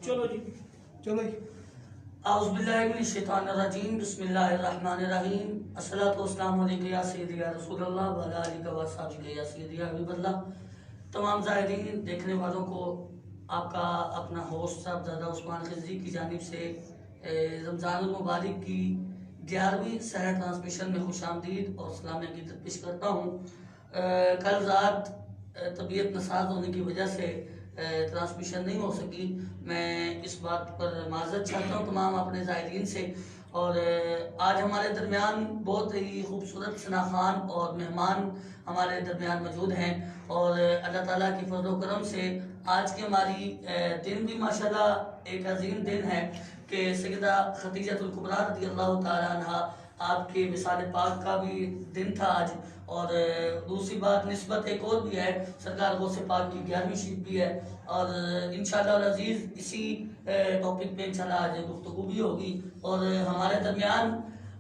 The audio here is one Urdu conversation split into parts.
چلو جی اعوذ باللہ من الشیطان الرجیم بسم اللہ الرحمن الرحیم الصلاۃ والسلام علیکم یا سیدی یا رسول اللہ وعلی آلہ و صحبہ یا سیدی یا حبیب اللہ۔ تمام زائرین دیکھنے والوں کو آپ کا اپنا ہوسٹ صاحب زادہ عثمان خضری کی جانب سے رمضان المبارک کی 11ویں سحر ٹرانسمیشن میں خوش آمدید اور سلام عقیدت پیش کرتا ہوں۔ کل رات طبیعت ناساز ہونے کی وجہ سے ٹرانسمیشن نہیں ہو سکی۔ میں اس بات پر معذرت چاہتا ہوں تمام اپنے زائرین سے، اور آج ہمارے درمیان بہت ہی خوبصورت ثناخوان اور مہمان ہمارے درمیان موجود ہیں، اور اللہ تعالیٰ کی فضل و کرم سے آج کی ہماری دن بھی ماشاءاللہ ایک عظیم دن ہے کہ سیدہ خدیجہ الکبریٰ رضی اللہ تعالیٰ عنہ آپ کے وصال پاک کا بھی دن تھا آج، اور دوسری بات نسبت ایک اور بھی ہے، سرکار غوث پاک کی 11ویں شریف بھی ہے، اور انشاءاللہ العزیز اسی ٹاپک پہ انشاءاللہ آج گفتگو بھی ہوگی۔ اور ہمارے درمیان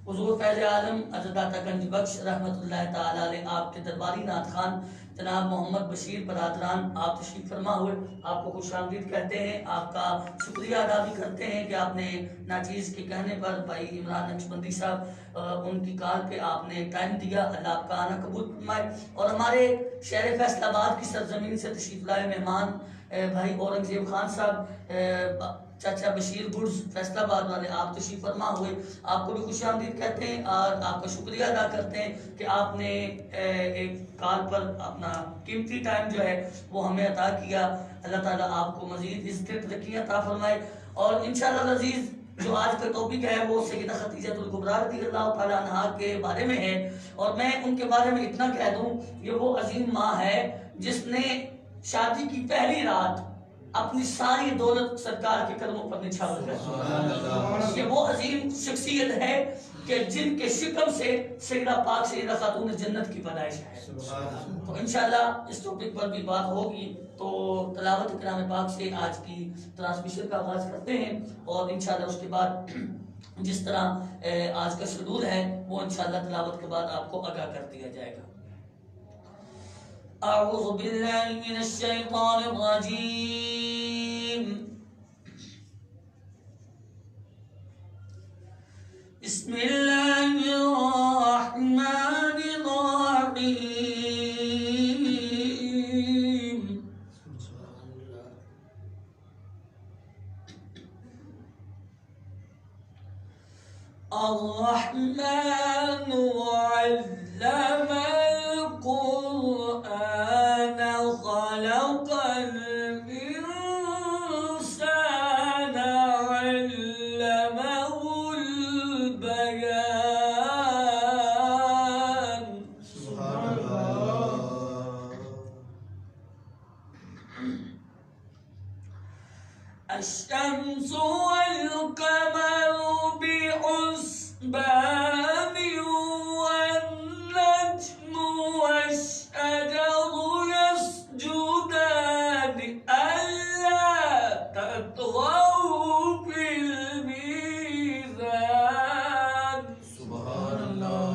حضور فیض عالم حضرت داتا گنج بخش رحمۃ اللہ تعالی علیہ آپ کے درباری نعت خوان جناب محمد بشیر برادران آپ تشریف فرما ہوئے، آپ کو خوش آمدید کہتے ہیں، آپ کا شکریہ ادا بھی کرتے ہیں کہ آپ نے ناچیز کے کہنے پر بھائی عمران نقشبندی صاحب ان کی کار پہ آپ نے ٹائم دیا، اللہ آپ کا آنا قبول فرمائے۔ اور ہمارے شہر فیصل آباد کی سرزمین سے تشریف لائے مہمان بھائی اورنگزیب خان صاحب، چاچا بشیر گرز فیصل آباد والے آپ تشریف فرما ہوئے، آپ کو بھی خوش آمدید کہتے ہیں اور آپ کا شکریہ ادا کرتے ہیں کہ آپ نے ایک کال پر اپنا قیمتی ٹائم جو ہے وہ ہمیں عطا کیا۔ اللہ تعالیٰ آپ کو مزید عزت ترقی عطا فرمائے۔ اور انشاءاللہ العزیز جو آج کا ٹاپک ہے وہ سیدہ خدیجہ الکبریٰ رضی اللہ تعالیٰ عنہا کے بارے میں ہے، اور میں ان کے بارے میں اتنا کہہ دوں، یہ وہ عظیم ماں ہے جس نے شادی کی پہلی رات اپنی ساری دولت سرکار کے قدموں پر نچھاور کر دی۔ یہ وہ عظیم شخصیت ہے کہ جن کے شکم سے سیدہ پاک سیدہ خاتون جنت کی پیدائش ہے۔ تو انشاءاللہ اس ٹاپک پر بھی بات ہوگی، تو تلاوت کلام پاک سے آج کی ٹرانسمیشن کا آغاز کرتے ہیں، اور انشاءاللہ اس کے بعد جس طرح آج کا شیڈول ہے وہ انشاءاللہ تلاوت کے بعد آپ کو آگاہ کر دیا جائے گا۔ اعوذ باللہ من الشیطان الرجیم، بسم اللہ الرحمن الرحیم، الرحمن علم القرآن خلق الإنسان علمه البيان۔ سبحان اللہ۔ الشمس والقمر بحسبان والنجم والشجر يسجدان ألا تطغوا في الميزان۔ سبحان اللہ۔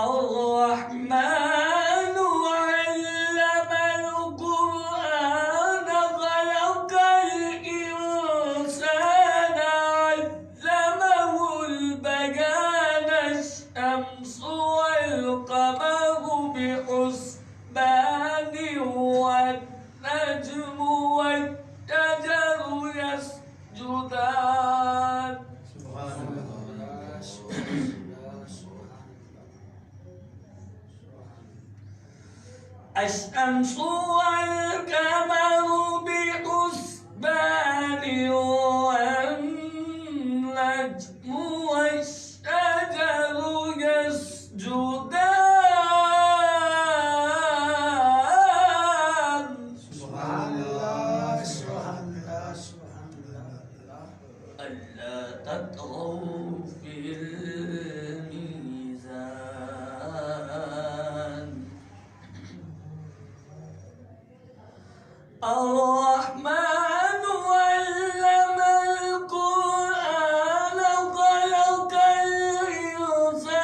الرحمن الشمس والقمر بحسبان والنجم والشجر يسجدان۔ سبحان اللہ۔ سبحان اللہ۔ سبحان اللہ۔ ألا تطغوا في الميزان۔ الرحمن علم القرآن خلق الإنسان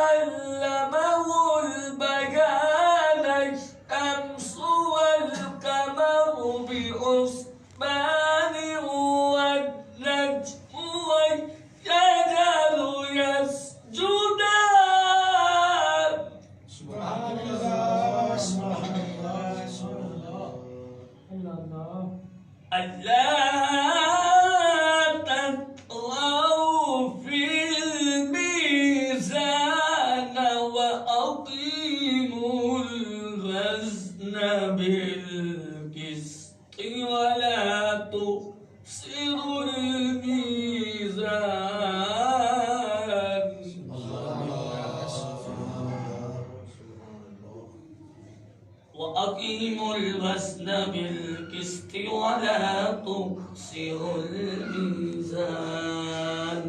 علمه البيان۔ ألا تطغوا في الميزان وأقيموا الوزن بالقسط ولا تخسروا الميزان وأقيموا الوزن بالقسط ولا تخسروا الميزان.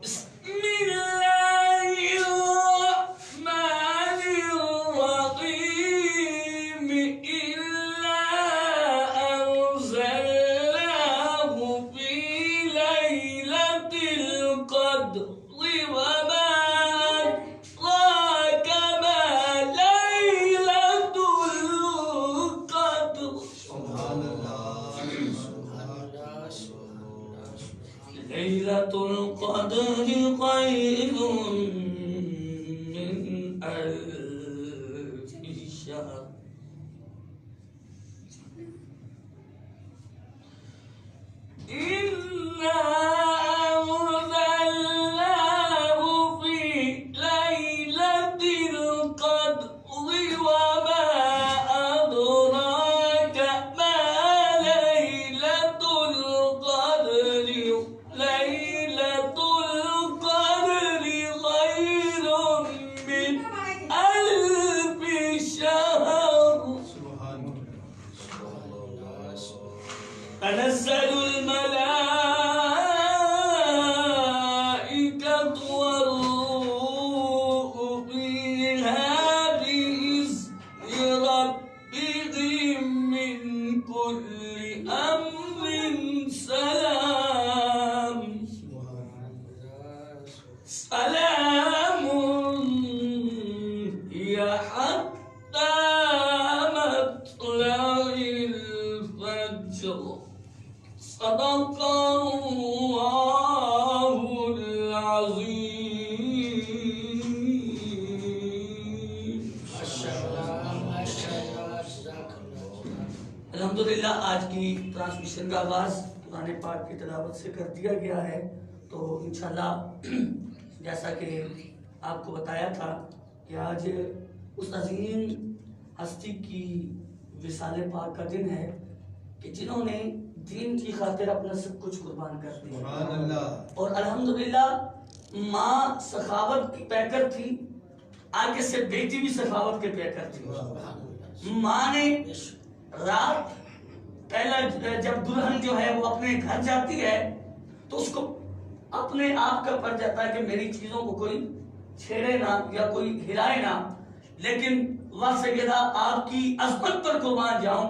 بسم الله الرحمن الرحيم. إلا أنزلناه في ليلة القدر وما أدراك ما ليلة القدر. ليلة القدر خير من ألف شهر. إنا أنزلناه في ليلة القدر وما أدراك ما ليلة القدر. ليلة القدر خير من ألف شهر. تنزل الملائكة والروح فيها بإذن ربهم من كل أمر سلام. سلام هي حتى مطلع الفجر. صدق الله العظيم. الحمدللہ آج کی ٹرانسمیشن کا آغاز قرآن پاک کی تلاوت سے کر دیا گیا ہے. تو انشاءاللہ جیسا کہ آپ کو بتایا تھا کہ آج اس عظیم ہستی کی وصال پاک کا دن ہے کہ جنہوں نے دین کی خاطر اپنا سب کچھ قربان کر دیا. اور الحمدللہ ماں سخاوت کی پیکر تھی، آگے سے بیٹی بھی سخاوت کے پیکر تھی. ماں نے رات پہلا جب دلہن جو ہے وہ اپنے گھر جاتی ہے تو اس کو اپنے آپ کا پر جاتا ہے کہ میری چیزوں کو کوئی چھیڑے نہ یا کوئی ہلائے نہ. لیکن سیدہ آپ کی عظمت پر قربان جاؤں،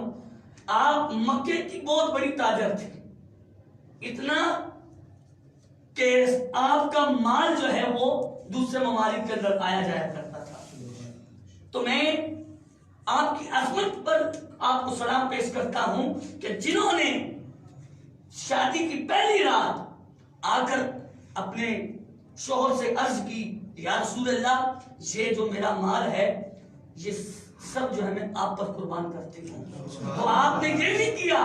آپ مکے کی بہت بڑی تاجر تھی، اتنا کہ آپ کا مال جو ہے وہ دوسرے ممالک کے اندر آیا جایا کرتا تھا. تو میں آپ کی عظمت پر آپ کو سلام پیش کرتا ہوں کہ جنہوں نے شادی کی پہلی رات آ کر اپنے شوہر سے عرض کی یا رسول اللہ یہ جو میرا مال ہے یہ سب جو ہے میں آپ پر قربان کرتی ہوں. تو آپ نے یہ نہیں کیا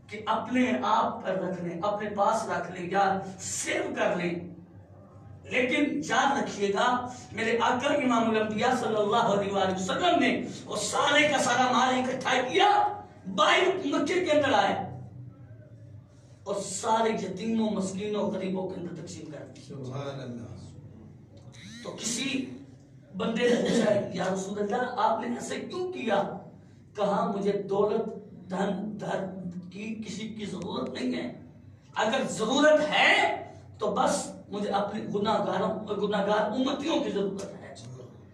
کہ اپنے آپ پر رکھ لیں، اپنے پاس رکھ لیں یا سیو کر لیں، لیکن یاد رکھیے گا میرے آقا امام الانبیاء صلی اللہ علیہ وآلہ وسلم نے وہ سارے کا سارا مال اکٹھا کیا، باہر مکے کے اندر آئے اور سارے یتیموں مسکینوں غریبوں کے اندر تقسیم کر دی. سبحان اللہ. تو کسی بندے نے پوچھا یا رسول اللہ آپ نے ایسے کیوں کیا؟ کہا مجھے دولت دھن کی کسی کی ضرورت نہیں ہے، اگر ضرورت ہے تو بس مجھے اپنے گناہگار امتیوں کی ضرورت ہے.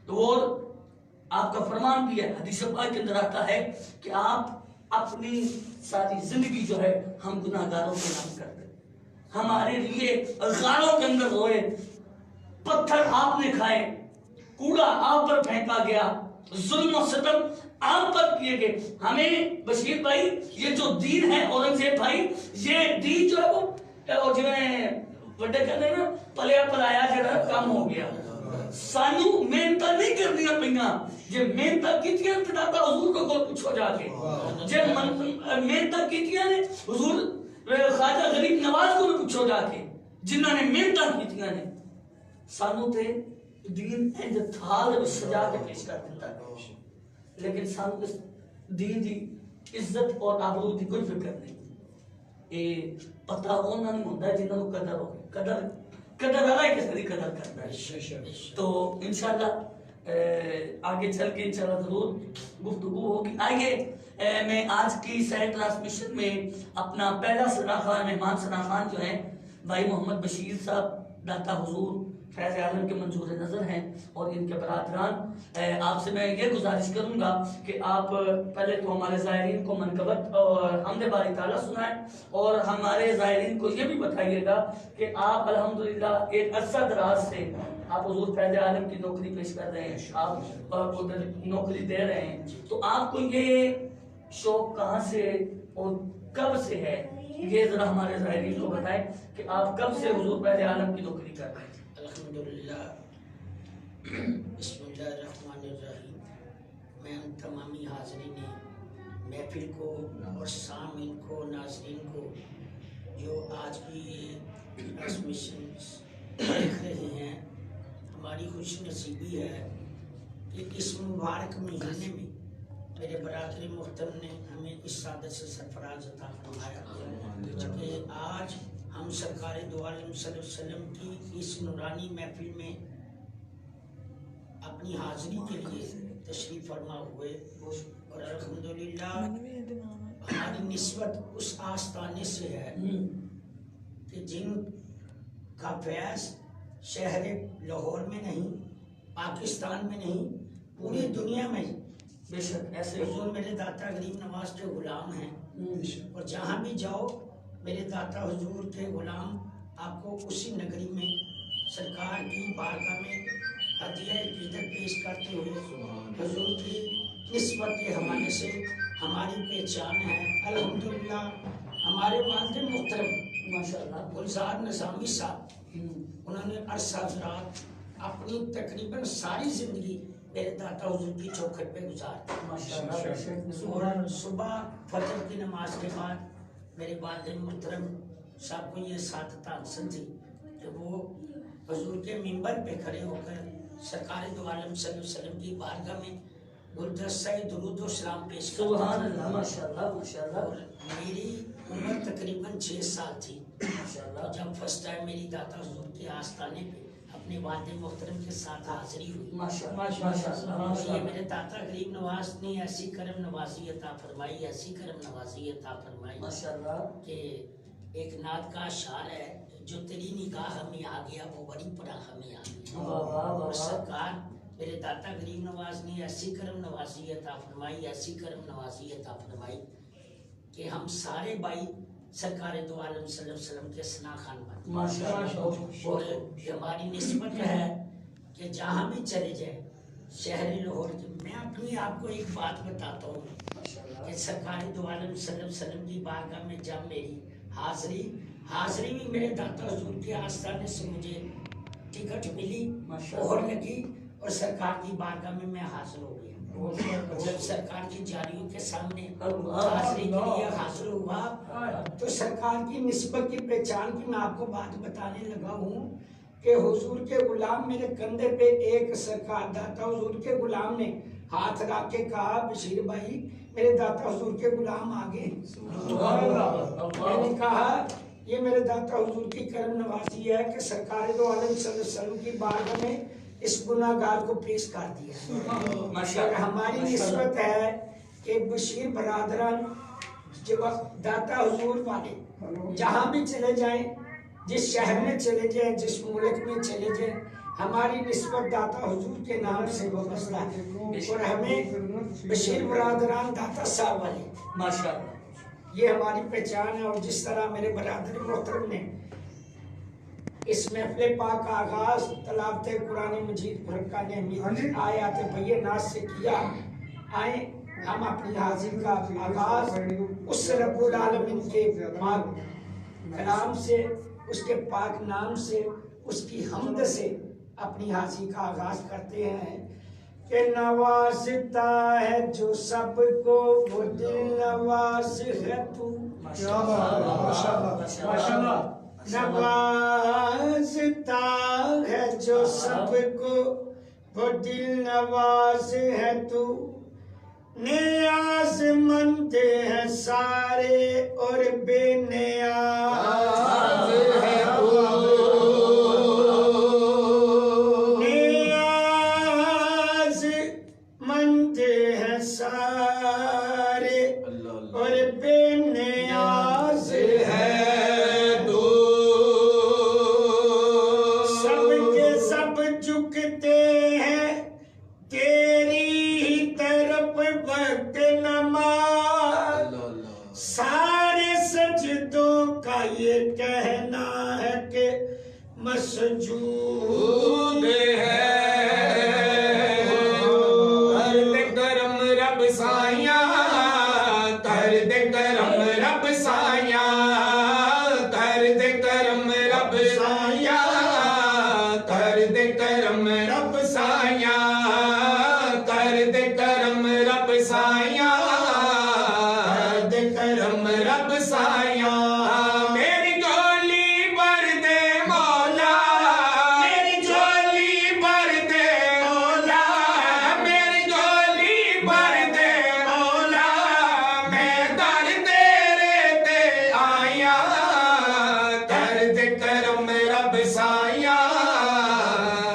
تو وہ آپ کا فرمان بھی ہے، حدیث پاک کے اندر آتا ہے کہ آپ اپنی ساری زندگی جو ہے ہم گناہگاروں کے نام کر دیں. ہمارے لیے غاروں کے اندر روئے، پتھر آپ نے کھائے، کوڑا آپ پر پھینکا گیا، ظلم و ستم آپ پر کیے گئے. ہمیں بشیر بھائی یہ جو دین ہے اورنگزیب بھائی یہ دین جو ہے وہ جو ہے بڑے کہتے ہیں نا پلیا پلایا جو ہے کم ہو گیا. سانو محنت نہیں کرنی پئیاں جے محنت کیتیاں تے داتا حضور کو کول پوچھو جا کے جے محنت کیتیاں نے حضور خواجہ غریب نواز کو پوچھو جا کے جنہاں نے محنت کیتیاں نے سانو تے دین انج تھال سجا کے پیش کر دیتا ہے لیکن سانو اس دین دی عزت اور آبرو دی کوئی فکر نہیں اے پتہ ہونا نہیں ہوتا ہے جنہوں قدر ہوگی قدر اللہ کس طرح قدر کرتا ہے تو انشاءاللہ آگے چل کے انشاءاللہ ضرور گفتگو ہوگی آئیے میں آج کی سیر ٹرانسمیشن میں اپنا پہلا سناخان مہمان سناخان جو ہے بھائی محمد بشیر صاحب داتا حضور فیض عالم کے منظور نظر ہیں اور ان کے برادران آپ سے میں یہ گزارش کروں گا کہ آپ پہلے تو ہمارے زائرین کو منقبت اور حمد باری تعالیٰ سنائیں اور ہمارے زائرین کو یہ بھی بتائیے گا کہ آپ الحمدللہ ایک عرصہ دراز سے آپ حضور فیض عالم کی نوکری پیش کر رہے ہیں آپ نوکری دے رہے ہیں تو آپ کو یہ شوق کہاں سے اور کب سے ہے یہ ذرا ہمارے زائرین کو بتائیں کہ آپ کب سے حضور فیض عالم کی نوکری کر رہے ہیں الحمدللہ بسم اللہ الرحمن الرحیم میں ان تمامی حاضرین محفل کو اور سامعین کو ناظرین کو جو آج کی ٹرانسمیشن دیکھ رہے ہیں ہماری خوش نصیبی ہے کہ اس مبارک مہینے میں میرے برادر محترم نے ہمیں اس سعادت سے سرفراز عطا فرمایا کہ آج ہم سرکار دو عالم صلی اللہ علیہ وسلم کی اس نورانی محفل میں اپنی حاضری کے لیے تشریف فرما ہوئے اور الحمدللہ ہماری نسبت اس آستانے سے ہے کہ جن کا فیض شہر لاہور میں نہیں پاکستان میں نہیں پوری دنیا میں بے شک ایسے حضور میرے داتا غریب نواز کے غلام ہیں اور جہاں بھی جاؤ میرے داتا حضور کے غلام آپ کو اسی نگری میں سرکار کی بارگاہ میں ہدیہ عقیدت پیش کرتے ہوئے حضور کی نسبت کے حوالے سے ہماری پہچان ہے الحمدللہ ہمارے والد محترم ماشاءاللہ گلزار نظامی صاحب انہوں نے عرصہ حضرات اپنی تقریباً ساری زندگی میرے داتا حضور کی چوکھٹ پہ گزار اور صبح فجر کی نماز کے بعد میرے والد محترم صاحب کو یہ سعادت حاصل تھی کہ وہ حضور کے منبر پہ کھڑے ہو کر سرکار دو عالم صلی اللہ علیہ وسلم کی بارگاہ میں گلدستہ درود و سلام پیش کرتے تھے سبحان اللہ ماشاءاللہ ماشاءاللہ اور میری عمر تقریباً 6 سال تھی ماشاءاللہ جب فرسٹ ٹائم میری داتا حضور کے آستانے پہ اپنے والد محترم کے ساتھ حاضری ہوئی ماشاءاللہ یہ میرے داتا غریب نواز نے ایسی کرم نوازی عطا فرمائی ایسی کرم نوازی عطا فرمائی ماشاءاللہ کہ ایک نعت کا اشعار ہے جو تیری نگاہ ہمیں آ گیا وہ بڑی پناہ ہمیں آ گیا اور سرکار میرے داتا غریب نواز نے ایسی کرم نوازی عطا فرمائی ایسی کرم نوازی عطا فرمائی کہ ہم سارے بھائی سرکار دو عالم صلی اللہ علیہ وسلم کے ثنا خوان بن ماشاءاللہ اور ہماری نسبت ہے کہ جہاں بھی چلے جائیں شہر لاہور کے میں اپنی آپ کو ایک بات بتاتا ہوں کہ سرکار دو عالم صلی اللہ علیہ وسلم کی بارگاہ میں جب میری حاضری بھی میرے داتا حضور کے آستانے سے مجھے ٹکٹ ملی اور لگی اور سرکار کی بارگاہ میں میں حاضر ہو گیا جب سرکار کی جاریوں کے سامنے حاضری کے لیے حاضر ہوا تو سرکار کی نسبت کی پہچان کی میں آپ کو بات بتانے لگا ہوں کہ حضور کے غلام میرے کندھے پہ ایک سرکار داتا حضور کے غلام نے ہاتھ رکھ کے کہا بشیر بھائی میرے داتا حضور کے غلام آگے میں نے کہا یہ میرے داتا حضور کی کرم نوازی ہے کہ سرکار دو عالم صلی اللہ علیہ وسلم کی بارگاہ میں اس گناہگار کو پیش کر دیا ہماری نسبت ہے کہ بشیر برادران جب داتا حضور والے جہاں بھی چلے جائیں جس شہر میں چلے جائیں جس ملک میں چلے جائیں ہماری نسبت داتا حضور کے نام سے وابستہ ہے اور ہمیں بشیر برادران داتا صاحب والے ماشاءاللہ یہ ہماری پہچان ہے اور جس طرح میرے برادر محترم نے اس محفل پاک کا آغاز تلاوت قرآن مجید فرقان حمید آیات بینات سے کیا آئیں ہم اپنی حاضری کا آغاز اس رب العالمین کے پاک کلام سے اس کے پاک نام سے اس کی حمد سے اپنی حاضری کا آغاز کرتے ہیں کہ نوازتا ہے جو سب کو وہ دل نواز ہے تو نوازتا ہے جو سب کو وہ دل نواز ہے تو نیاز مند ہیں سارے اور بے نیاز ہے تو نیاز مند ہیں سارے اور بے نیاز ہے تو سب کے سب جھکتے ہیں تیری ہی طرف وقت نماز سارے سجدوں کا یہ کہنا ہے کہ مسجود ہے درد کرم رب سائیاں درد کرم رب سائیاں درد کرم رب سائیاں درد کرم رب سائیاں درد کرم رب سائیاں درد کرم رب سائیاں میری جھولی بھر دے مولا میری جھولی بھر دے مولا میری جھولی بھر دے مولا میں در تیرے تے آیا درد کرم رب سائیاں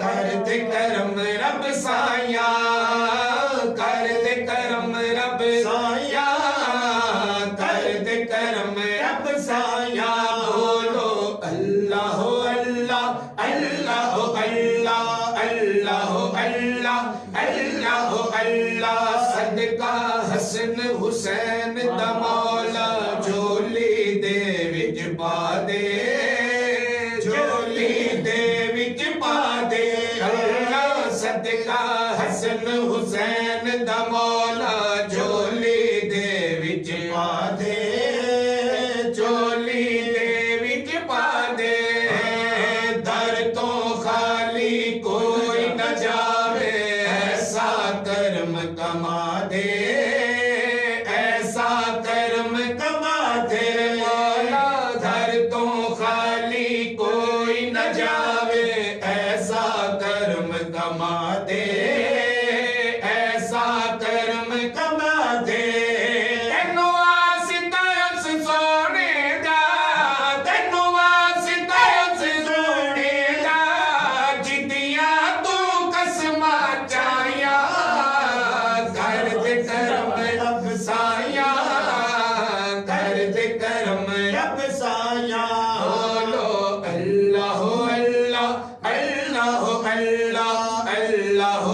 درد کرم رب سائیاں درد کرم رب سائیاں درد کرم رب سائیاں بولو اللہ اللہ اللہ اللہ اللہ اللہ اللہ اللہ صدقہ حسن حسین دا مولا جھولی دے وچ پا دے جھولی دے وچ پا دے اللہ صدقہ حسن حسین دا مولا جھولی دے وچ پا دے جھولی دے وچ پا دے در تو خالی کوئی نہ جاوے ایسا کرم کما دے ایسا کرم کما دے مولا در تو خالی کوئی نہ جاوے ایسا کرم کما دے ایسا کرم کما دے تینو واسطہ اس سونے دا تینو واسطہ اس سونے دا جدیاں تو قسماں چاہیاں درد کرم رب سائیاں درد کرم رب سائیاں بولو اللہ اللہ اللہ اللہ اللہ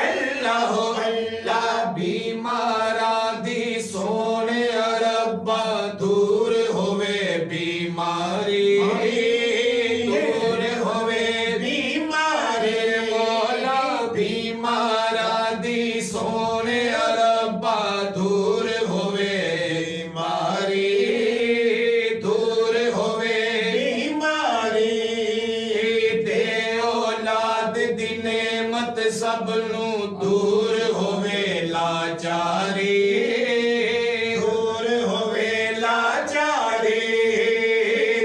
اللہ اللہ بیمارا دی سونے ربا دور ہوئے بیماری دور ہوئے بیماری مولا بیمارا دی سونے ربا دور ہوئے بیماری دور ہوئے بیماری دے اولاد دی نعمت سب نو دور ہوئے لاچاری دور ہوئے لاچاری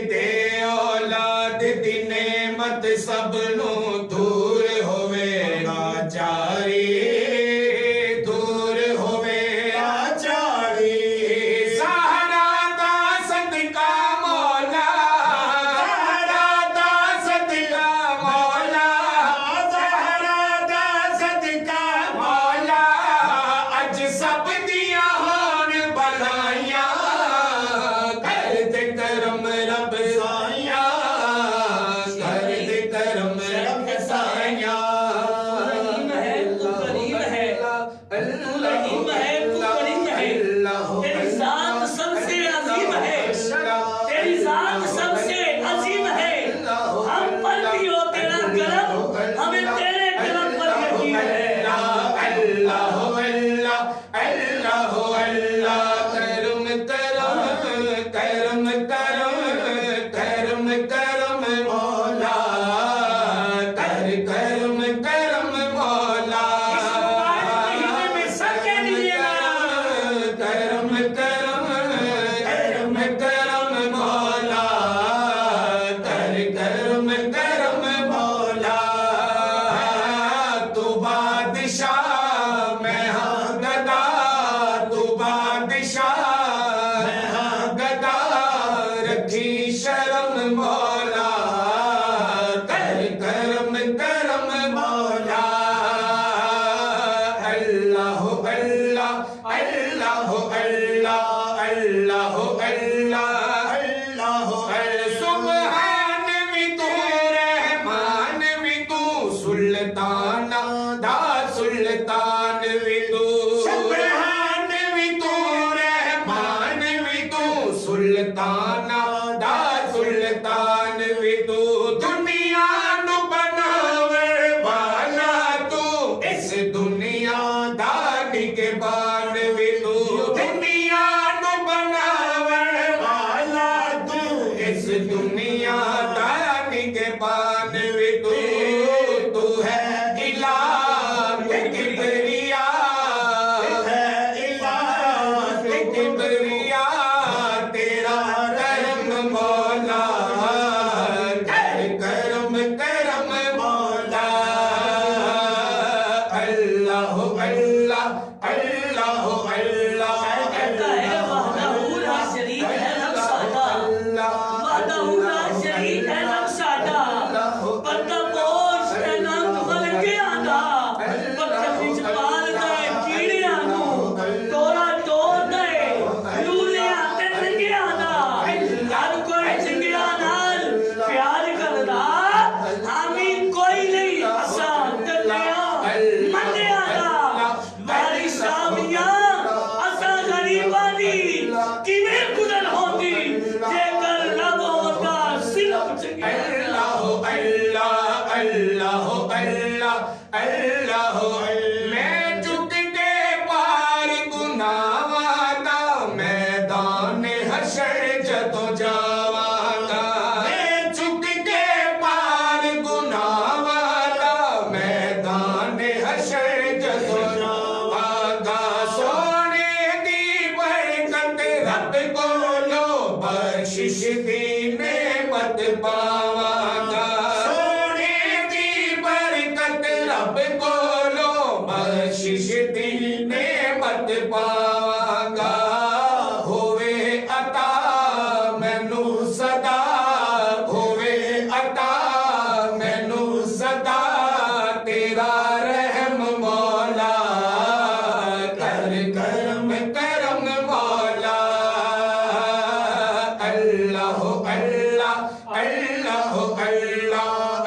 دے اولاد دی نعمت سب نو دور ہوئے لاچاری دور ہوئے لاچاری سہارا دا صدقہ مولا سہارا دا صدقہ مولا سہارا دا صدقہ مولا اج سب دیاں ہون بلائیاں کرد کرم رب سائیاں کرد کرم رب سائیاں رحیم ہے تو کریم ہے رحیم ہے تو کریم ہے تیری ذات سب سے عظیم ہے تیری ذات سب سے عظیم ہے ہم پر بھی ہو تیرا کرم ہمیں تیرے کرم پر یقین ہے اللہ اللہ اللہ اللہ کرم کرم کرم کرم کرم کرم مولا کر کرم کرم مولا اس مبارک مہینے میں سب کہہ دیجیے گا کرم کرم کرم کرم مولا کر کرم کرم مولا تو بادشاہ میں ہاں گدا تو بادشاہ میں ہاں گدا رکھی شرم مولا کر کرم کرم مولا اللہ اللہ اللہ اللہ اللہ اللہ اللہ سبحان بھی تو رحمان بھی تو سلطان دا سلطان بھی تو سبحان بھی تو رحمان بھی تو سلطان دا سلطان بھی تو دنیا نو بناور والا تو اس دنیا دانی کے بان بھی تو دنیا نو بناور والا تو اس دنیا دانی کے بان بھی تو ہے الہ کبریا ہے الہ کبریا تیرا کرم مولا کر کرم کرم مولا اللہ اللہ اللہ اللہ کہتا ہے وحدہ لا شریک ہے رب سادہ وحدہ لا شریک ہے رب سادہ بندہ پوش ہے نام ملکے آدھا بندہ بچ پال دے کیڑے آنو توڑا توڑ دے لولے آتے ننگے آدھا ہر کوئی چنگے آنال پیار کردہ آمین کوئی نہیں آسان دلیا مندے آدھا باری سامیاں اسا غریبانی کیویں گزر ہوندی جے کر رب ہوتا صرف چنگے اللہ اللہ اللہ اللہ اللہ میں جھک کے پار گناہ والا میدان حشر جدو جاواں گا میں جھک کے پار گناہ والا میدان حشر جدو جاواں گا سونے دی برکت رب کولو بخشش دی نعمت پاواں گا سونے دی برکت رب کولو بخشش دی نعمت پاواں گا ہووے عطا مینو صدا ہووے عطا مینو صدا تیرا رحم مولا کر کرم کرم مولا اللہ اللہ اللہ اللہ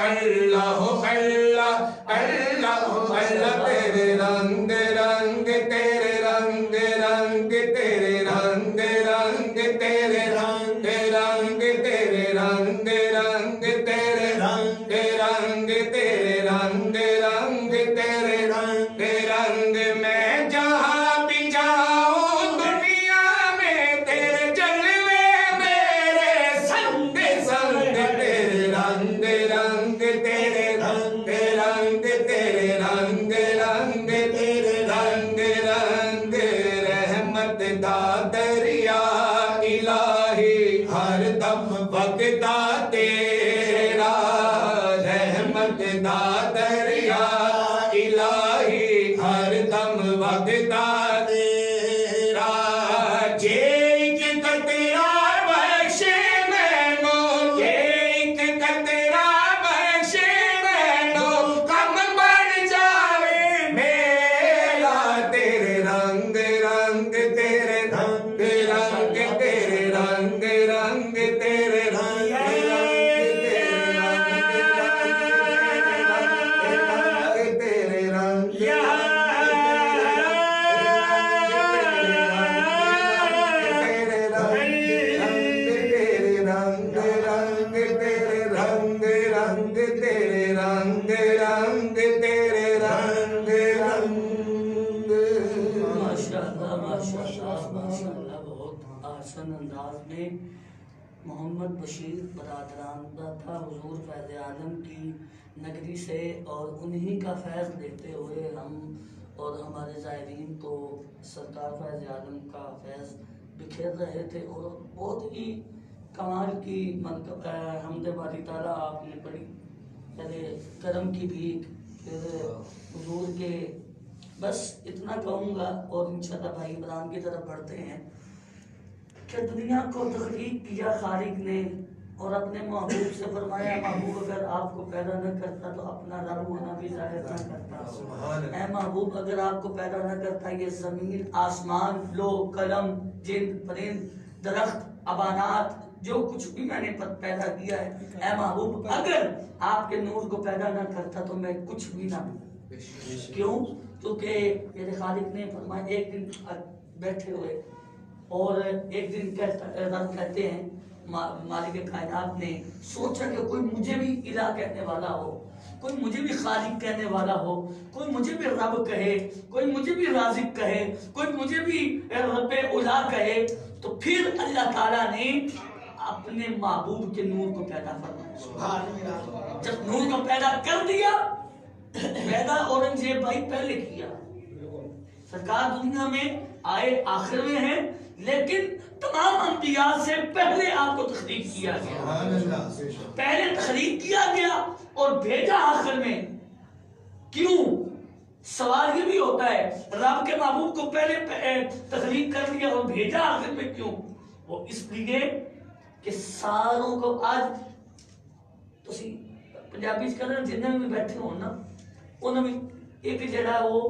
اللہ اللہ اللہ اللہ تیرے رنگ رنگ تیرے رنگ رنگ تیرے رنگ رنگ تیرے رنگ رنگ تیرے رنگ رنگ تیرے رنگ رنگ تیرے رنگ رنگ تیرے رنگ رنگ میں جہاں بھی جاؤں دنیا میں تیرے جلوے میرے سنگ سنگ تیرے رنگ رنگ تیرے رنگ رنگ تیرے رنگ رنگ تیرے رنگ رنگ رحمت دا دریا الہی ہر دم بگدا تیرا رحمت دا دریا الہی ہر دم بگدا تیرا جے ایک قطرہ بخشے مینوں جے ایک قطرہ بخشے مینوں کم بڑھ جاوے میرا تیرے رنگ رنگ تیرے رنگ رنگ تیرے رنگ رنگ تیرے رنگ تیرے رنگ رنگ رنگ تیرے رنگ رنگ تیرے رنگ رنگ ماشاءاللہ ماشاءاللہ ماشاءاللہ بہت آسان انداز میں محمد بشیر برادران کا تھا حضور فیض عالم کی نگری سے اور انہی کا فیض لیتے ہوئے ہم اور ہمارے زائرین کو سرکار فیض عالم کا فیض بکھیر رہے تھے، اور بہت ہی کمال کی حمد باری تعالیٰ آپ نے پڑھی، پہلے کرم کی بھیک، پھر حضور کے، بس اتنا کہوں گا اور انشاءاللہ بھائی عمران کی طرف بڑھتے ہیں کہ دنیا کو تخلیق کیا خالق نے اور اپنے محبوب سے فرمایا محبوب اگر آپ کو پیدا نہ کرتا تو اپنا رب ہونا بھی ظاہر نہ کرتا، اے محبوب اگر آپ کو پیدا نہ کرتا یہ زمین آسمان لوگ قلم جن پرند درخت ابانات جو کچھ بھی میں نے پیدا کیا ہے، اے محبوب اگر آپ کے نور کو پیدا نہ کرتا تو میں کچھ بھی نہ ہوں۔ کیوں؟ کیونکہ میرے خالق نے فرمایا ایک دن بیٹھے ہوئے اور ایک دن رب کہتے ہیں مالک کائنات نے سوچا کہ کوئی مجھے بھی الہ کہنے والا ہو، کوئی مجھے بھی خالق کہنے والا ہو، کوئی مجھے بھی رب کہے، کوئی مجھے بھی رازق کہے، کوئی مجھے بھی رب اولا کہے، تو پھر اللہ تعالیٰ نے اپنے محبوب کے نور کو پیدا فرمایا۔ جب نور کو پیدا کر دیا، پیدا اورنگزیب بھائی پہلے کیا، سرکار دنیا میں آئے آخر میں ہیں، لیکن تمام انبیاء سے پہلے آپ کو تخلیق کیا گیا، پہلے تخلیق کیا گیا اور بھیجا آخر میں۔ کیوں؟ سوال یہ بھی ہوتا ہے رب کے محبوب کو پہلے تخلیق کر لیا اور بھیجا آخر میں کیوں؟ وہ اس لیے کہ ساروں کو آج تسی پنجابی سے کہنا جنہیں بھی بیٹھے ہو نا انہوں میں ایک جڑا وہ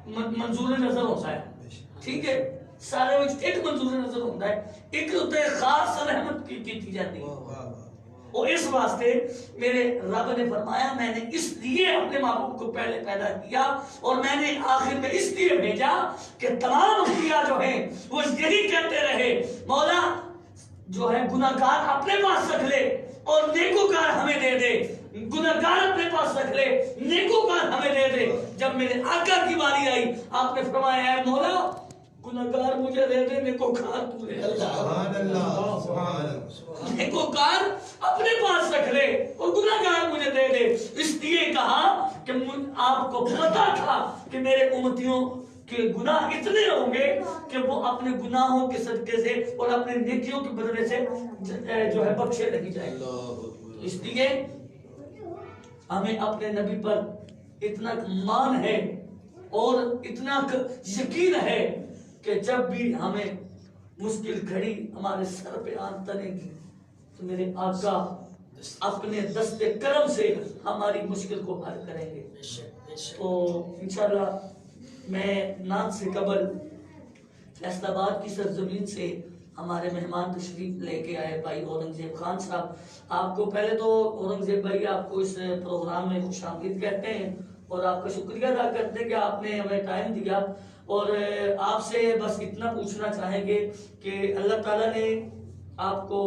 منظور نظر ہوتا ہے، ٹھیک ہے، سارے ایک منظور نظر ہوتا ہے، ایک ہوتا ہے خاص رحمت کی جاتی ہے، اور اس واسطے میرے رب نے فرمایا میں نے اس لیے اپنے محبوب کو پہلے پیدا کیا اور میں نے آخر میں اس لیے بھیجا کہ تمام انبیاء جو ہیں وہ یہی کہتے رہے مولا جو ہے گناہگار اپنے پاس رکھ لے اور نیکوکار ہمیں دے دے، گناہگار اپنے پاس رکھ لے نیکوکار ہمیں دے دے۔ جب میرے آقا کی باری آئی آپ نے فرمایا اے مولا گناہگار مجھے دے دے، نیکوکار تو دے دے، نیکوکار اپنے پاس رکھ لے اور گناہگار مجھے دے دے۔ اس لیے کہا کہ آپ کو پتا تھا کہ میرے امتیوں کہ گناہ اتنے ہوں گے کہ وہ اپنے گناہوں کے صدقے سے اور اپنے نیکیوں کے بدلے سے جو ہے بخشے نہیں جائیں گے۔ اس لیے ہمیں اپنے نبی پر اتنا مان ہے اور اتنا یقین ہے کہ جب بھی ہمیں مشکل گھڑی ہمارے سر پہ آن تنے گی تو میرے آقا اپنے دست کرم سے ہماری مشکل کو حل کریں گے۔ تو انشاءاللہ میں نعت سے قبل فیصل آباد کی سرزمین سے ہمارے مہمان تشریف لے کے آئے بھائی اورنگزیب خان صاحب، آپ کو پہلے تو اورنگزیب بھائی آپ کو اس پروگرام میں خوش آمدید کہتے ہیں اور آپ کا شکریہ ادا کرتے ہیں کہ آپ نے ہمیں ٹائم دیا، اور آپ سے بس اتنا پوچھنا چاہیں گے کہ اللہ تعالیٰ نے آپ کو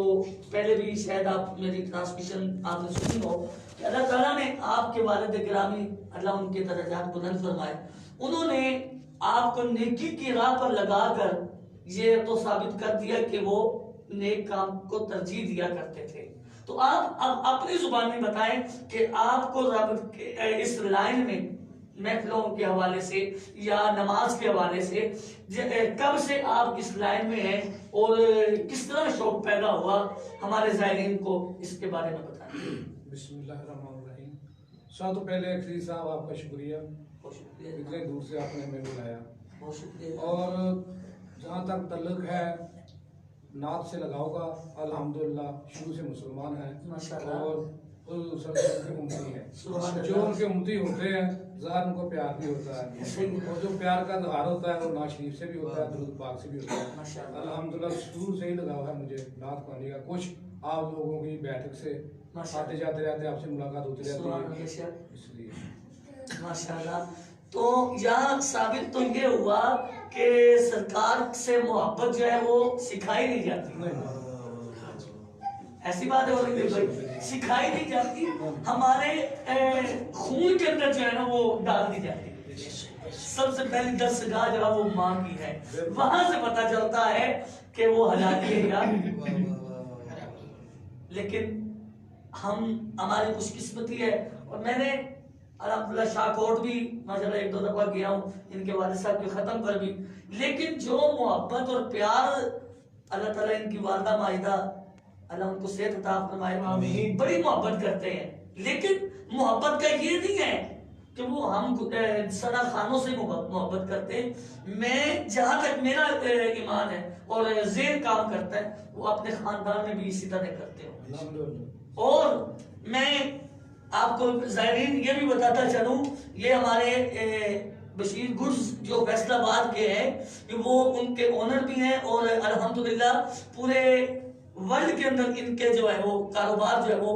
پہلے بھی شاید آپ میری ٹرانسمیشن آپ نے سنی ہو کہ اللہ تعالیٰ نے آپ کے والد گرامی اللہ ان کے درجات بلند فرمائے، انہوں نے آپ کو نیکی کی راہ پر لگا کر یہ تو ثابت کر دیا کہ وہ نیک کام کو ترجیح دیا کرتے تھے۔ تو آپ اب اپنی زبان میں بتائیں کہ آپ کو رب اس لائن میں محفلوں کے حوالے سے یا نماز کے حوالے سے کب سے آپ اس لائن میں ہیں اور کس طرح شوق پیدا ہوا، ہمارے زائرین کو اس کے بارے میں بتائیں۔ بسم اللہ الرحمن الرحیم۔ سب تو پہلے خلیل صاحب آپ کا شکریہ، اتنے دور سے آپ نے ہمیں بلایا، بہت شکریہ۔ اور جہاں تک تعلق ہے نعت سے لگاؤ کا، الحمدللہ شروع سے مسلمان ہیں اور سب کے امتی ہیں، جو ان کے امتی ہوتے ہیں ظاہر ان کو پیار بھی ہوتا ہے، اور جو پیار کا اظہار ہوتا ہے وہ نعت شریف سے بھی ہوتا ہے، درود پاک سے بھی ہوتا ہے۔ الحمدللہ شروع سے ہی لگاؤ ہے مجھے نعت پڑھنے کا، کچھ آپ لوگوں کی بیٹھک سے آتے جاتے رہتے آپ سے ملاقات ہوتی رہتی ہے، اس لیے ماشاءاللہ۔ تو یہاں ثابت تو یہ ہوا کہ سرکار سے محبت جو ہے وہ سکھائی نہیں جاتی، ایسی بات ہے بھائی، سکھائی نہیں جاتی، ہمارے خون کے اندر جو ہے نا وہ ڈال دی جاتی۔ سب سے پہلی درسگاہ جو ہے وہ ماں کی ہے، وہاں سے پتہ چلتا ہے کہ وہ حلالی ہے یا، لیکن ہماری خوش قسمتی ہے. اور میں نے الحمدللہ شاہ کوٹ بھی ماشاءاللہ 1-2 دفعہ گیا ہوں ان کے والد صاحب کے ختم پر بھی. لیکن جو محبت اور پیار اللہ تعالیٰ ان کی والدہ ماجدہ اللہ ان کو صحت عطا فرمائے بڑی محبت کرتے ہیں. لیکن محبت کا یہ نہیں ہے کہ وہ ہم سنا خانوں سے محبت کرتے ہیں. میں جہاں تک میرا ایمان ہے اور ذہن کام کرتا ہے وہ اپنے خاندان میں بھی اسی طرح کرتے ہیں. اور میں آپ کو زائرین یہ بھی بتاتا چلوں یہ ہمارے بشیر گڈز جو فیصل آباد کے ہیں کہ وہ ان کے اونر بھی ہیں اور الحمدللہ پورے ورلڈ کے اندر ان کے جو ہے وہ کاروبار جو ہے وہ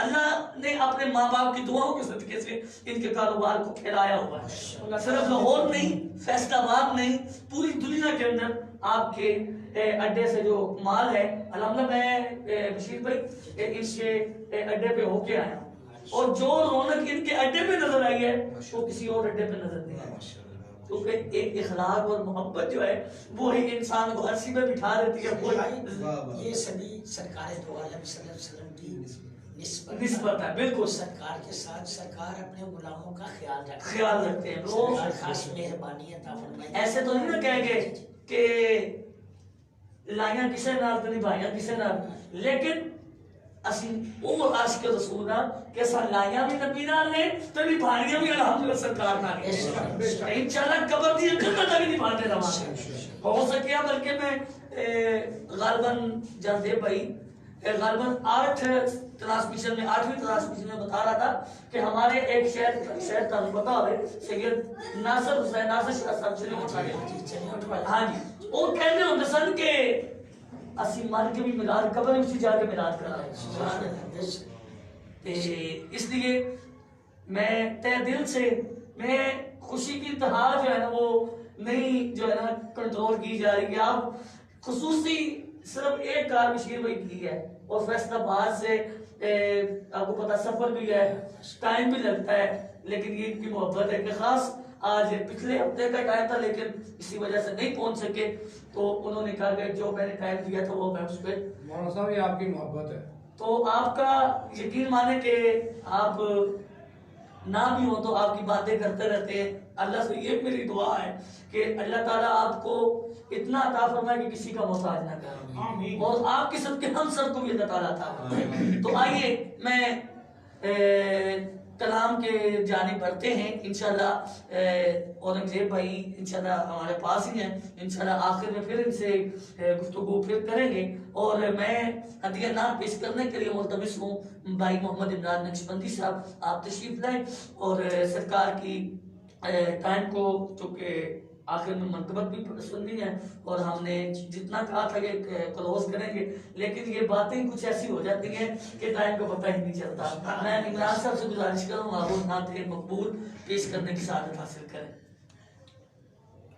اللہ نے اپنے ماں باپ کی دعاؤں کے صدقے سے ان کے کاروبار کو پھیلایا ہوا ہے. صرف لاہور نہیں فیصل آباد نہیں پوری دنیا کے اندر آپ کے اڈے سے جو مال ہے الحمدللہ میں بشیر بھائی ان کے اڈے پہ ہو کے آیا ہوں اور جو رونق ان کے اڈے پہ نظر آئی ہے وہ کسی اور اڈے پہ نظر نہیں آئی. کیونکہ ایک اخلاق اور محبت جو ہے وہی انسان کو عرصی میں بٹھا دیتی ہے. یہ سبھی سرکار دو عالم صلی اللہ علیہ وسلم کی نسبت ہے. بالکل سرکار کے ساتھ سرکار اپنے غلاموں کا خیال رکھتے ہیں. وہ خاص مہربانی عطا فرمائے. ایسے تو نہیں نا کہیں گے کہ لائیاں کسے نال تو نہیں بھائیاں کسے نال, لیکن اسی وہ عاشق رسول نا کہ سا لائیاں بھی نبی نال نے تو بھی بھائیاں بھی الحمدللہ سرکار نال نے. انشاءاللہ قبر دی جنت تک نہیں بھاتے رہا ہو سکیا. بلکہ میں غالباً جاندے بھائی غالباً 8ویں ٹرانسمیشن میں بتا رہا تھا کہ ہمارے ایک شہر تھا پتا ہوئے سید ناصر حسین ناصر شاہ صاحب چلے اٹھا گئے. ہاں جی وہ کہنے ہوتے سن کہ اسی مر کے بھی میلاد قبر میں جا کے میلاد کرا. اس لیے میں تہ دل سے میں خوشی کی انتہا جو ہے نا وہ نہیں جو ہے نا کنٹرول کی جا رہی ہے. آپ خصوصی صرف ایک کار بشیر بھائی کی ہے اور فیصل آباد سے آپ کو پتا سفر بھی ہے ٹائم بھی لگتا ہے. لیکن یہ ان کی محبت ہے کہ خاص آج پچھلے ہفتے کا ٹائم تھا لیکن اسی وجہ سے نہیں پہنچ سکے تو انہوں نے کہا کہ جو میں نے ٹائم دیا تھا وہ میں اس پہ. مولانا صاحب یہ آپ کی محبت ہے تو آپ کا یقین مانے کہ آپ نہ بھی ہو تو آپ کی باتیں کرتے رہتے ہیں. اللہ سے یہ میری دعا ہے کہ اللہ تعالیٰ آپ کو اتنا عطا فرمائے کہ کسی کا محتاج نہ کرے اور آپ کے صدقے ہم سب کو بھی اللہ تعالیٰ عطا فرمائے. تو آئیے میں کلام کے جانب بڑھتے ہیں انشاءاللہ. اورنگزیب بھائی انشاءاللہ ہمارے پاس ہی ہیں, انشاءاللہ آخر میں پھر ان سے گفتگو پھر کریں گے. اور میں ہدیہ نام پیش کرنے کے لیے ملتمس ہوں بھائی محمد عمران نقشبندی صاحب آپ تشریف لائیں اور سرکار کی ٹائم کو چونکہ آخر میں منقبت بھی سننی ہے اور ہم نے جتنا کہا تھا کہ کلوز کریں گے لیکن یہ باتیں کچھ ایسی ہو جاتی ہیں کہ ٹائم کا پتہ ہی نہیں چلتا. میں عمران صاحب سے گزارش کروں آپ نعت مقبول پیش کرنے کی سعادت حاصل کریں.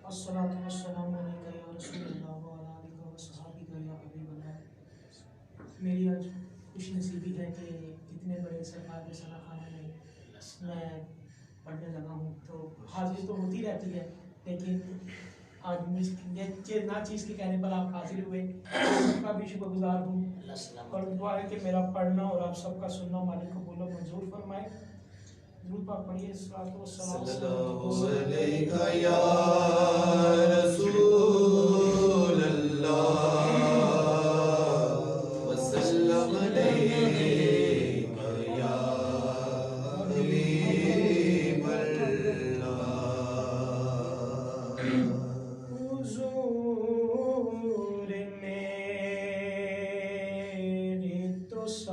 الصلاۃ والسلام علیکم یا رسول اللہ و علی آلہ و صحابہ یا حبیب اللہ. میری آج خوش نصیبی ہے کہ اتنے بڑے سرکار کے سنا خانہ میں پڑھنے لگا ہوں. تو حاضری تو ہوتی رہتی ہے لیکن آج یہ نہ چیز کے کہنے پر آپ حاضر ہوئے آپ کا بھی شکر گزار ہوں اور دعا ہے کہ میرا پڑھنا اور آپ سب کا سننا مالک قبول و منظور فرمائے. درود پاک پڑھیے. الصلاۃ والسلام علیکہ یا رسول اللہ وسلم علیکہ یا حبیب اللہ. حضور میری تو ساری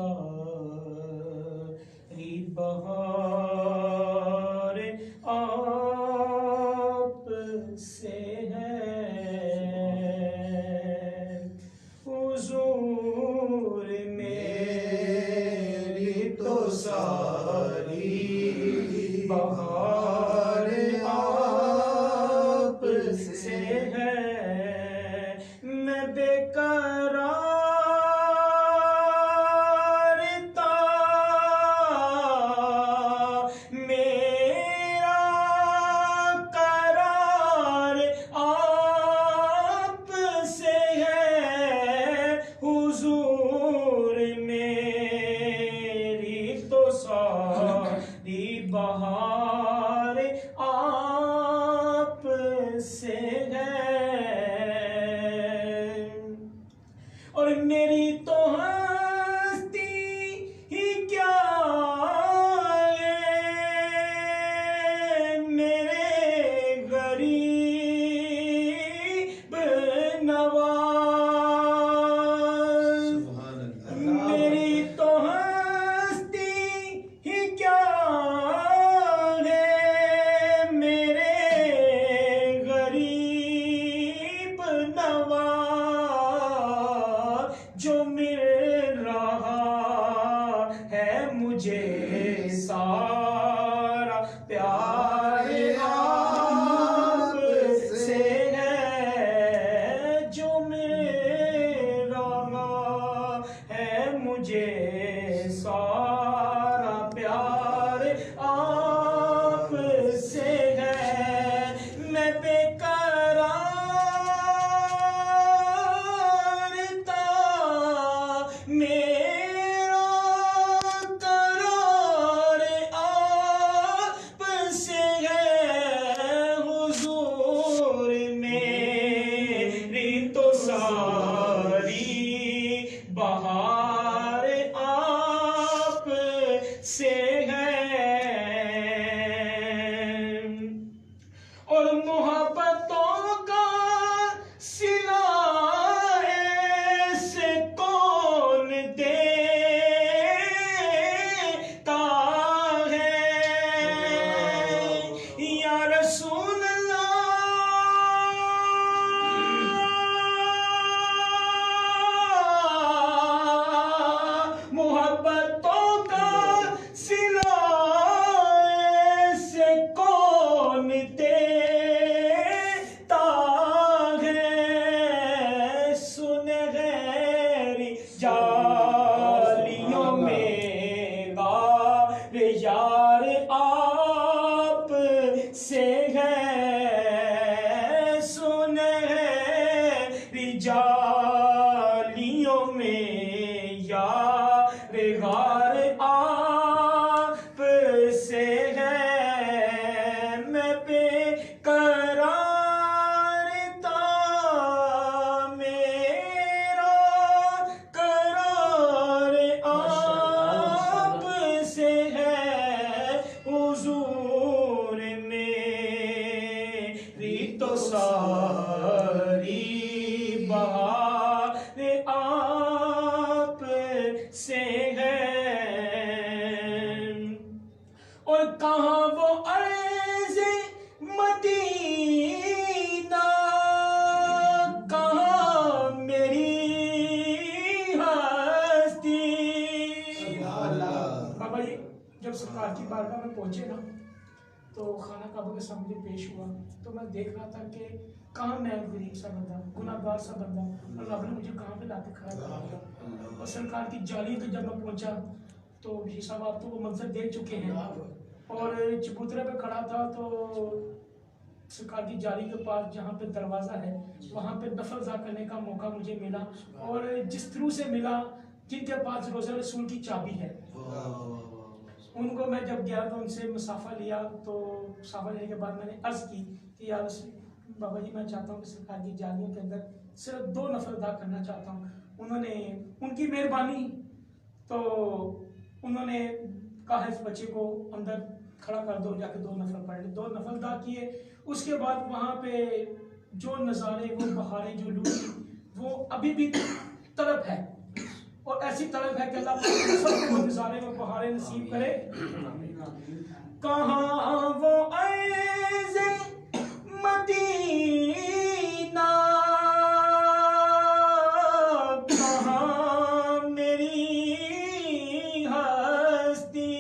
بہار آپ سے ہے. حضور میری تو ساری بہار آپ سے ہے. میں بے قرار تھا میرا قرار آپ سے ہے. حضور میری بہار آپ سے ہے، اور میری تو ہستی ہی کیا ہے، میرے غریب نواز، میری تو ہستی ہی کیا ہے، میرے غریب نواز، جو مل رہا ہے مجھے سارا پیار آپ سے ہے، جو مل رہا ہے مجھے سارا پیار آپ سے ہے، میں بے قرار تھا، میرا قرار آپ سے ہے، حضور میری تو ساری بہار آپ سے ہے، اور محبتوں کا صلہ ایسے کون دیتا ہے، یا رسول اللہ، محبتوں کا صلہ ایسے کون دیتا ہے، سنہری جالیوں میں غار یار آپ سے ہے، سنہری جالیوں میں یار غار آپ سے ہے، میں بے قرار تھا، میرا قرار آپ سے ہے، حضور میری تو ساری بہار آپ سے ہے، اور کہاں وہ عرض مدینہ، کہاں میری ہستی، بابا جی جب سرکار کی بارگاہ میں پہنچے نا تو خانہ کعبہ کے سامنے پیش ہوا، تو میں دیکھ رہا تھا کہ کہاں میں غریب سا بندہ، گناہ گار سا بندہ، اور رب نے مجھے کہاں پہ لا کے کھڑا کر دیا، اور سرکار کی جالی پہ جب میں پہنچا تو جی صاحب آپ تو وہ منظر دیکھ چکے ہیں، اور چبوترے پہ کھڑا تھا تو سرکار کی جالی کے پاس جہاں پہ دروازہ ہے وہاں پہ نفل ادا کرنے کا موقع مجھے ملا، اور جس تھرو سے ملا جن کے پاس روزہ رسول کی چابی ہے، ان کو میں جب گیا تو ان سے مسافہ لیا، تو مسافہ لینے کے بعد میں نے عرض کی کہ یا رسول بابا جی میں چاہتا ہوں کہ سرکار کی جالیوں کے اندر صرف 2 نفل ادا کرنا چاہتا ہوں، انہوں نے ان کی مہربانی تو انہوں نے کہا اس بچے کو اندر کھڑا کر دو، جا کے 2 نفل پڑھ لے، 2 نفل ادا کیے، اس کے بعد وہاں پہ جو نظارے وہ بہاریں جو لوٹی وہ ابھی بھی طلب ہے، اور ایسی طلب ہے کہ اللہ سب کو نظارے میں بہاریں نصیب کرے، کہاں وہ عرض مدینہ، کہاں میری ہستی،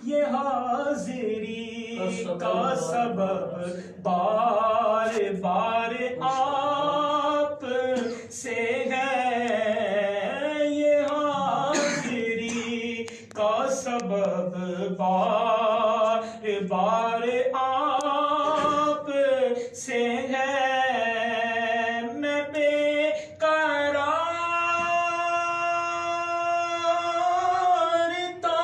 یہ حاضری کا سبب بار بار آپ سے ہے، یہ حاضری کا سبب بار بار آپ سے ہے، میں بے قرار تھا،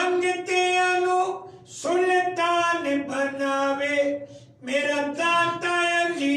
ਮੰਗਤਿਆਂ ਨੂੰ ਸੁਲਤਾਨ ਬਣਾਵੇ ਮੇਰਾ ਦਾਤਾ ਅਲੀ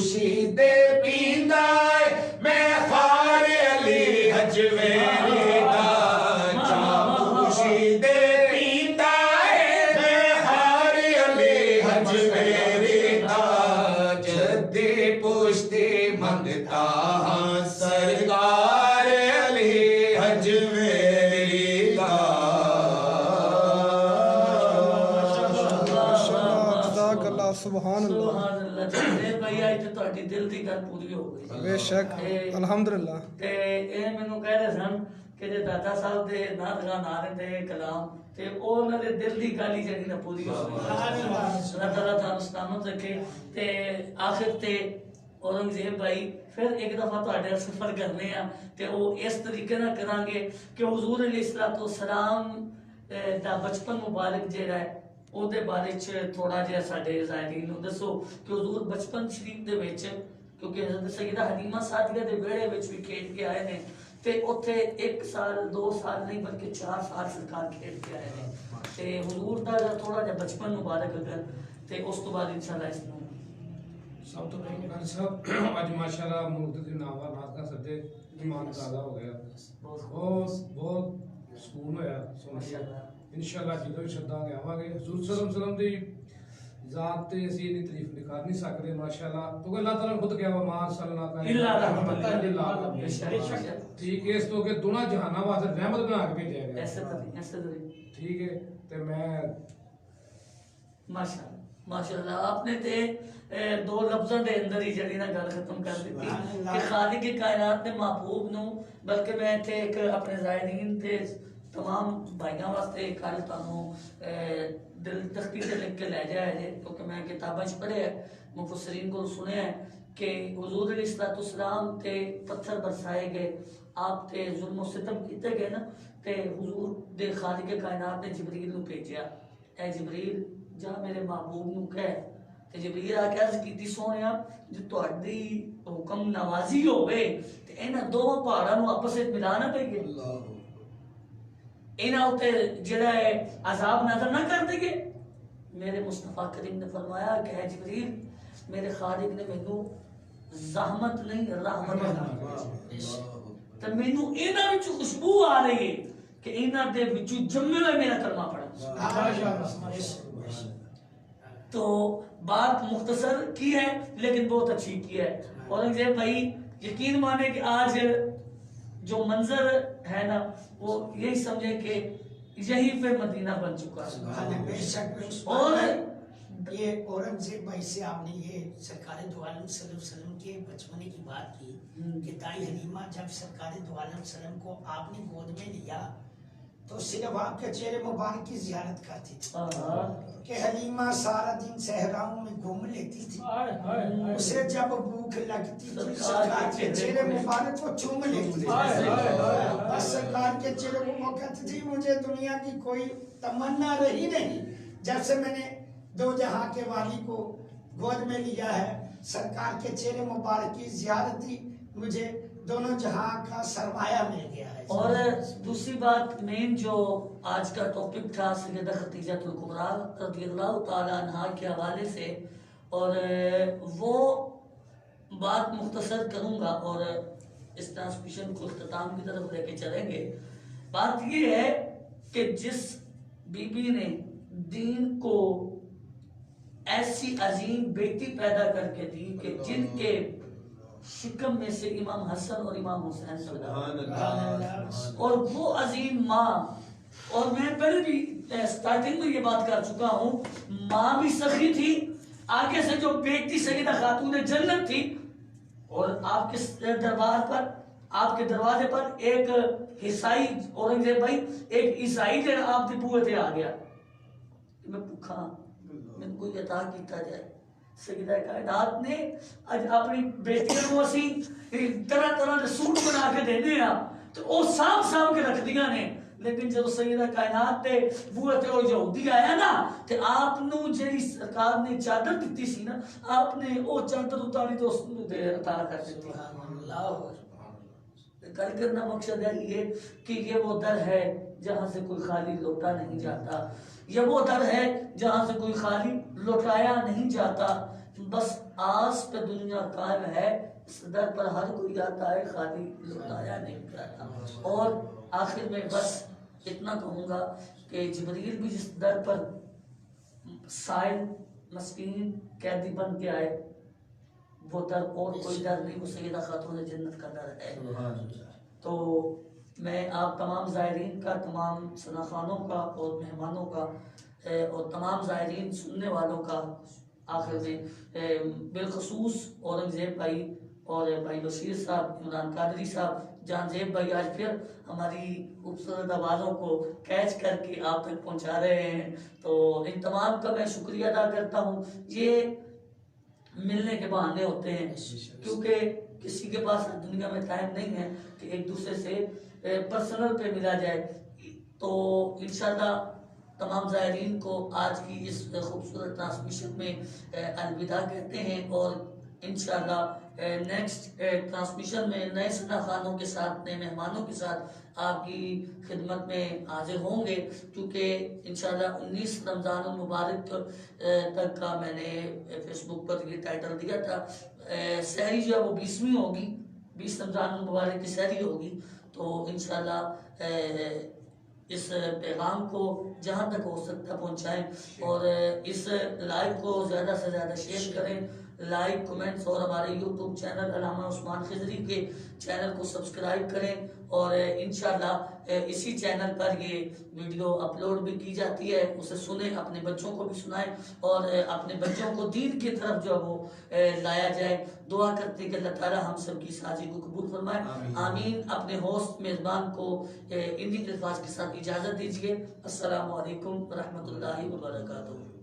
خوشی دے پیندا میں خار علی حجویری دا جام خوشی دے پیندا میں خار علی حجویری دا جدی پشتی منگتا ہاں سرکار علی حجویری دا سبحان اللہ سبحان اللہ جے بھائی آئی تے تہاڈی دل دی گل پوری ہو گئی بے شک الحمدللہ تے اے مینوں کہہ رہے سن کہ جے داتا صاحب دے نعت گان آ رہے تھے کلام تے او انہاں دے دل دی گل ہی جڑی نا پوری ہو گئی اللہ تعالیٰ تعالیٰ سلامت رکھے تے آخر تے اورنگزیب بھائی پھر ایک دفعہ تہاڈے سفر کرنے آ تے او اس طریقے نال کران گے کہ حضور علیہ الصلوۃ والسلام دا بچپن مبارک جڑا ہے او دے بارے چ تھوڑا جہا ساڈے زائرین نوں دسو کہ حضور بچپن شریف دے وچ کیونکہ حضرت سیدہ حلیمہ سعدیہ دے بیڑے وچ بھی کھیڈ کے آئے نے تے اوتھے 1 سال 2 سال نہیں بلکہ 4 سال سرکار کھیڈ کے آئے نے تے حضور دا تھوڑا جہا بچپن مبارک اگر تے اس تو بعد انشاءاللہ اس نوں سب تو پہلے قاری صاحب اج ماشاءاللہ مولد کے ناوا نات کا سدے ایمان تازہ ہو گیا بہت سکون ہویا سن کے انشاءاللہ جدوں شداں گے آواں گے حضور صلی اللہ علیہ وسلم دی ذات تے اسی نہیں تعریف نکال نہیں سکدے ماشاءاللہ تو اللہ تعالی خود کہا وما صلی الا رحمت اللہ ٹھیک ہے اس تو کہ دونوں جہاناں واسطے رحمت بنا کے بھیجا گیا ایسے ٹھیک ہے تے میں ماشاءاللہ ماشاءاللہ آپ نے تے 2 لفظاں دے اندر ہی جڑی نا گل ختم کر دتی کہ خالق کائنات نے محبوب نو بلکہ میں تے ایک اپنے زائرین تے تمام بھائیاں واسطے کل تانوں دل تختی سے لکھ کے لے جایا ہے کیونکہ میں کتاباں چ پڑھیا ہے مفسرین کو سنیا ہے کہ حضور علیہ الصلوۃ والسلام تے پتھر برسائے گئے آپ تے ظلم و ستم کیتے گئے نا تے حضور دے خالق کائنات نے جبریل نو بھیجیا اے جبریل جا میرے محبوب نو کہہ تے جبریل آ کے عرض کیتی سونیا جو تہاڈی حکم نوازی ہوے تے انہاں دو پہاڑاں نو آپس وچ ملانا پے گے انہاں تے جڑا ہے عذاب نظر نہ کر دے گے میرے مصطفیٰ کریم نے فرمایا کہ اے جبریل میرے خالق نے مینوں زحمت نہیں رحمت تے مینوں انہاں وچ خوشبو آ رہی ہے کہ انہاں دے وچوں جمے ہوئے میرا کلمہ پڑھا تو بات مختصر کی ہے لیکن بہت اچھی کی ہے اورنگزیب بھائی یقین مانے کہ آج جو منظر ہے نا وہ یہی سمجھے کہ یہی پہ مدینہ بن چکا ہے بے شک اور یہ اورنگزیب بھائی سے آپ نے یہ سرکار دو عالم صلی اللہ علیہ وسلم کے بچپنے کی بات کی کہ دائی حلیمہ جب سرکار دو عالم صلی اللہ علیہ وسلم کو آپ نے گود میں لیا تو صرف آپ کے چہرے مبارک کی زیارت کرتی تھی کہ حلیمہ سارا دن صحراؤں میں گھوم لیتی تھی اسے جب بھوک لگتی تھی سرکار کے چہرے مبارک کو چوم لیتی تھی بس سرکار کے چہرے کو کہتی تھی مجھے دنیا کی کوئی تمنا رہی نہیں جب سے میں نے 2 جہاں کے والی کو گود میں لیا ہے سرکار کے چہرے مبارک کی زیارت تھی مجھے دونوں جہاں کا سرمایہ مل گیا ہے اور دوسری بات مین جو آج کا ٹاپک تھا سیدہ خدیجہ الکبریٰ رضی اللہ تعالی عنہا کے حوالے سے اور وہ بات مختصر کروں گا اور اس ٹرانسمیشن کو اختتام کی طرف لے کے چلیں گے بات یہ ہے کہ جس بی بی نے دین کو ایسی عظیم بیٹی پیدا کر کے دی کہ جن کے شکم میں سے امام حسن اور امام حسین پیدا اور وہ عظیم ماں اور میں پہلے بھی سٹارٹنگ میں یہ بات کر چکا ہوں ماں بھی سخی تھی آگے سے جو بیٹی سیدہ خاتون جنت تھی اور آپ کے دربار پر آپ کے دروازے پر ایک عیسائی اورنگزیب بھائی ایک عیسائی جو آپ کے بوئے تھے آ گیا میں بھوکھا میں کوئی عطا کیتا جائے سیدہ کائنات نے اج اپنی بیٹیاں کو اسی طرح طرح کے سوٹ بنا کے دے دیا تو وہ سام کے رکھ دیا نے لیکن جب سیدہ کائنات تے بوئے تے وہ یہودی آیا نا تے آپ نو جیڑی سرکار نے چادر دیتی سی نا آپ نے وہ چادر اتاری تو اس نو دے عطا کر دیتی کل کرنا مقصد ہے یہ کہ یہ وہ در ہے جہاں سے کوئی خالی لوٹا نہیں جاتا یہ وہ در ہے جہاں سے کوئی خالی لوٹایا نہیں جاتا بس آس پہ دنیا قائم ہے، اس در پر ہر کوئی آتا ہے، خالی لوٹایا نہیں جاتا۔ اور آخر میں بس اتنا کہوں گا کہ جبریل بھی جس در پر سائل مسکین قیدی بن کے آئے، وہ در اور کوئی در نہیں، وہ سیدہ خاتون جنت کا در ہے۔ تو میں آپ تمام زائرین کا، تمام ثناخوانوں کا اور مہمانوں کا اور تمام زائرین سننے والوں کا آخر میں بالخصوص اورنگزیب بھائی اور بھائی بشیر صاحب، عمران قادری صاحب، جان زیب بھائی آج پھر ہماری خوبصورت آوازوں کو کیچ کر کے آپ تک پہنچا رہے ہیں، تو ان تمام کا میں شکریہ ادا کرتا ہوں۔ یہ ملنے کے بہانے ہوتے ہیں، کیونکہ کسی کے پاس دنیا میں ٹائم نہیں ہے کہ ایک دوسرے سے پرسنل پہ ملا جائے۔ تو انشاءاللہ تمام زائرین کو آج کی اس خوبصورت ٹرانسمیشن میں الوداع کہتے ہیں، اور انشاءاللہ نیکسٹ ٹرانسمیشن میں نئے ثنا خانوں کے ساتھ، نئے مہمانوں کے ساتھ آپ کی خدمت میں حاضر ہوں گے، کیونکہ انشاءاللہ 19 رمضان المبارک تک کا میں نے فیس بک پر یہ ٹائٹل دیا تھا۔ سحری جو ہے وہ 20ویں ہوگی، 20 رمضان المبارک کی سحری ہوگی، تو انشاءاللہ اس پیغام کو جہاں تک ہو سکتا پہنچائیں، اور اس لائیو کو زیادہ سے زیادہ شیئر کریں، لائک، کمنٹس، اور ہمارے یوٹیوب چینل علامہ عثمان خضری کے چینل کو سبسکرائب کریں، اور انشاءاللہ اسی چینل پر یہ ویڈیو اپلوڈ بھی کی جاتی ہے، اسے سنیں، اپنے بچوں کو بھی سنائیں، اور اپنے بچوں کو دین کی طرف جو ہے وہ لایا جائے۔ دعا کرتے کہ اللہ تعالیٰ ہم سب کی سازی کو قبول فرمائے، آمین۔ اپنے ہوسٹ میزبان کو انہی الفاظ کے ساتھ اجازت دیجیے، السلام علیکم ورحمۃ اللہ وبرکاتہ۔